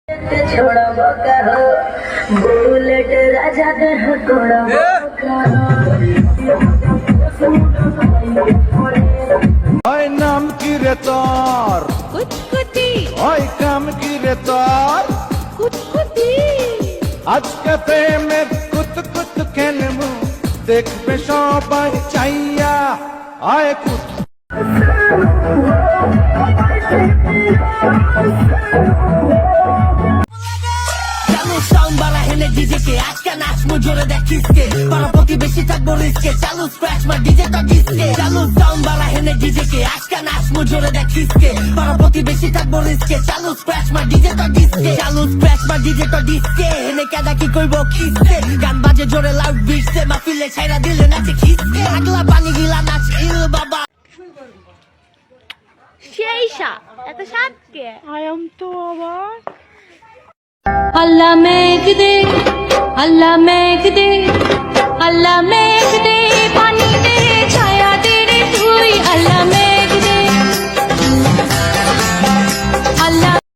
छोड़ा मौका हो बुलेट राजा देह कोड़ा হয় নাম কি রে তোর কুতকুতি হয় কাম কি রে তোর কুতকুতি আজকে প্রেমের কুত কুত খেলবো দেখবে সবাই চাইয়া আয় কুত চালু সাউন্ড বালা হেলে ডিজে কে আজকে নাচমু জোরে দেখ কিসকে পারা প্রতিবেশী থাকবো রিস্কে চালু স্ক্র্যাচ মার ডিজে টা ডিসকে চালু সাউন্ড বালা হেলে ডিজে কে আজকে নাচমু জোরে দেখ কিসকে পারা প্রতিবেশী থাকবো রিস্কে চালু স্ক্র্যাচ মার ডিজে টা ডিসকে চালু স্ক্র্যাচ মার ডিজে টা ডিসকে হেনে কেদা কি কইবো কিসকে গান বাজে জোরে লাউড বিটসে মাহফিলে ছাইরা দিলে নাচে খিসকে আগলা পানি গিলা নাচ ইল বাবা সেই সাপ এত সাপ কে আয়াম তো অবাক। আল্লাহ মেঘ দে আল্লাহ মেঘ দে আল্লাহ মেঘ দে